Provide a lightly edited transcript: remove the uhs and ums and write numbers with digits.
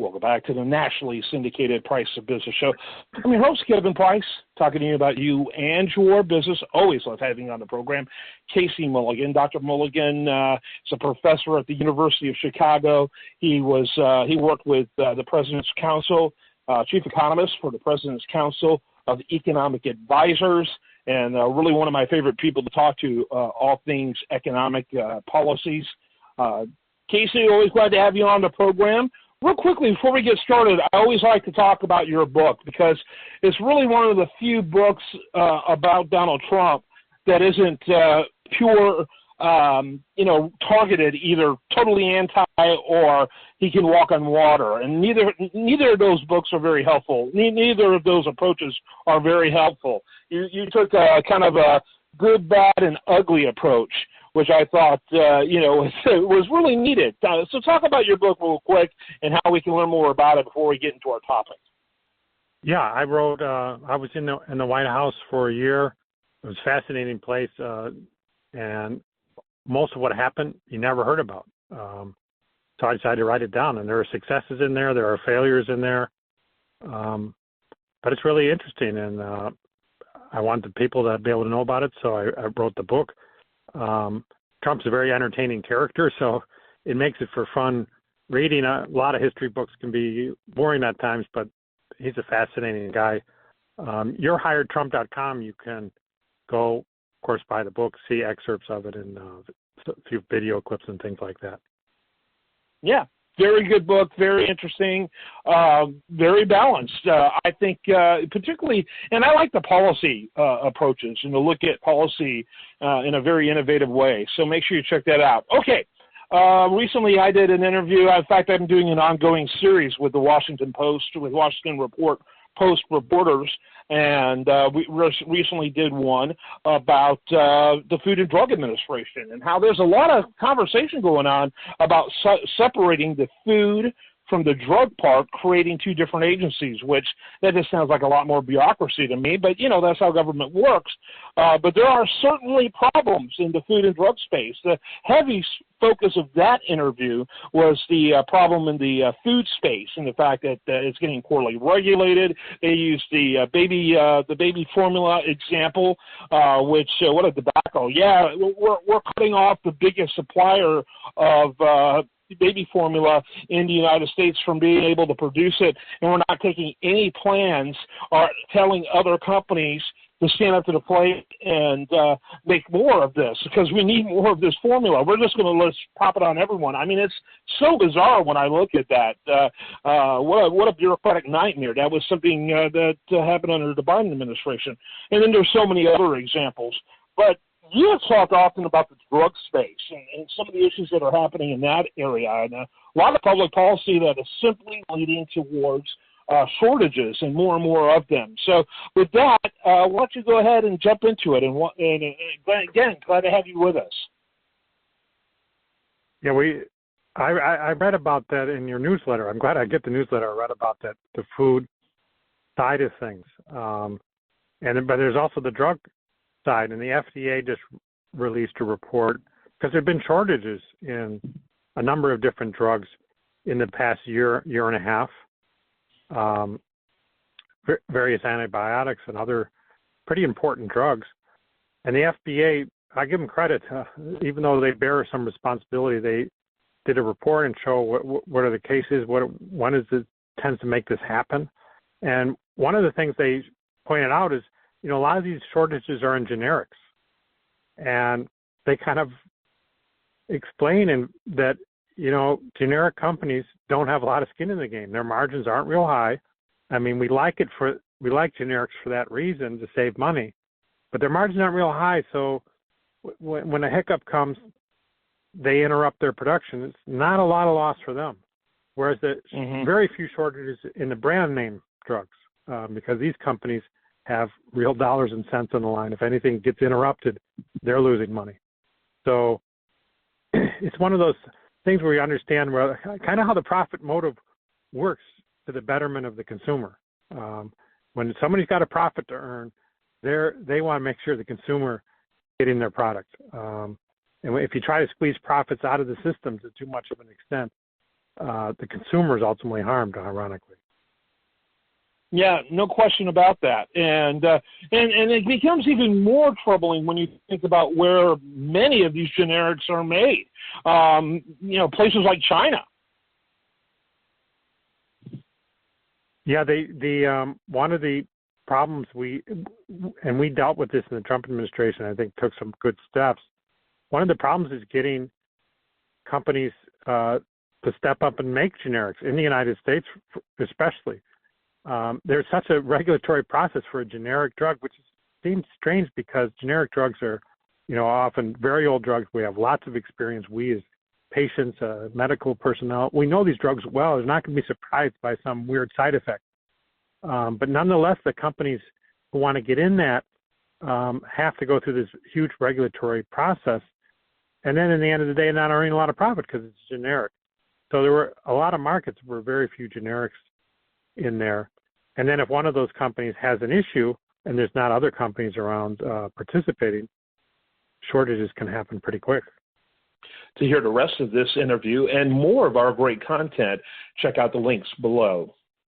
Welcome back to the nationally syndicated Price of Business show. I'm your host, Kevin Price, talking to you about you and your business. Always love having you on the program. Casey Mulligan. Dr. Mulligan is a professor at the University of Chicago. He worked with the President's Council, chief economist for the President's Council of Economic Advisors, and really one of my favorite people to talk to, all things economic policies. Casey, always glad to have you on the program. Real quickly, before we get started, I always like to talk about your book because it's really one of the few books about Donald Trump that isn't pure, targeted either totally anti or he can walk on water. And neither of those books are very helpful. Neither of those approaches are very helpful. You took kind of a good, bad, and ugly approach, which I thought, was really needed. So talk about your book real quick and how we can learn more about it before we get into our topic. Yeah, I wrote, I was in the White House for a year. It was a fascinating place, and most of what happened you never heard about. So I decided to write it down, and there are successes in there, there are failures in there, but it's really interesting, and I wanted people to be able to know about it, so I wrote the book. Trump's a very entertaining character, so it makes it for fun reading. A lot of history books can be boring at times, but he's a fascinating guy. YourHiredTrump.com, you can go, of course, buy the book, see excerpts of it, and a few video clips and things like that. Yeah, very good book, very interesting, very balanced. I think particularly, and I like the policy approaches and to look at policy in a very innovative way. So make sure you check that out. Okay. Recently I did an interview. In fact, I'm doing an ongoing series with the Washington Post, with Washington Post reporters, and we recently did one about the Food and Drug Administration and how there's a lot of conversation going on about separating the food from the drug part, creating two different agencies, which that just sounds like a lot more bureaucracy to me, but, that's how government works. But there are certainly problems in the food and drug space. The heavy focus of that interview was the problem in the food space and the fact that it's getting poorly regulated. They used the baby formula example, which what a debacle. Yeah, we're cutting off the biggest supplier of baby formula in the United States from being able to produce it, and we're not taking any plans or telling other companies to stand up to the plate and make more of this because we need more of this formula. We're just going to let's pop it on everyone. I mean, it's so bizarre when I look at that. What a bureaucratic nightmare. That was something that happened under the Biden administration. And then there's so many other examples. But you have talked often about the drug space and some of the issues that are happening in that area, and a lot of public policy that is simply leading towards shortages and more of them. So with that, why don't you go ahead and jump into it? And again, glad to have you with us. Yeah, I read about that in your newsletter. I'm glad I get the newsletter. I read about that, the food side of things, but there's also the drug side, and the FDA just released a report because there have been shortages in a number of different drugs in the past year and a half, various antibiotics and other pretty important drugs. And the FDA, I give them credit, even though they bear some responsibility, they did a report and show what are the cases, what is it tends to make this happen. And one of the things they pointed out is, a lot of these shortages are in generics, and they kind of explain that, generic companies don't have a lot of skin in the game. Their margins aren't real high. I mean, we like generics for that reason, to save money, but their margins aren't real high. So when a hiccup comes, they interrupt their production. It's not a lot of loss for them. Whereas there's very few shortages in the brand name drugs because these companies have real dollars and cents on the line. If anything gets interrupted, they're losing money. So it's one of those things where you understand kind of how the profit motive works to the betterment of the consumer. When somebody's got a profit to earn, they want to make sure the consumer getting their product. And if you try to squeeze profits out of the system to too much of an extent, the consumer is ultimately harmed, ironically. Yeah, no question about that. And it becomes even more troubling when you think about where many of these generics are made. Places like China. Yeah, one of the problems we dealt with this in the Trump administration, I think took some good steps. One of the problems is getting companies to step up and make generics in the United States, especially. There's such a regulatory process for a generic drug, which seems strange because generic drugs are, often very old drugs. We have lots of experience. We as patients, medical personnel, we know these drugs well. They're not going to be surprised by some weird side effect. But nonetheless, the companies who want to get in that have to go through this huge regulatory process. And then in the end of the day, not earning a lot of profit because it's generic. So there were a lot of markets where very few generics in there. And then if one of those companies has an issue and there's not other companies around participating, shortages can happen pretty quick. To hear the rest of this interview and more of our great content, check out the links below.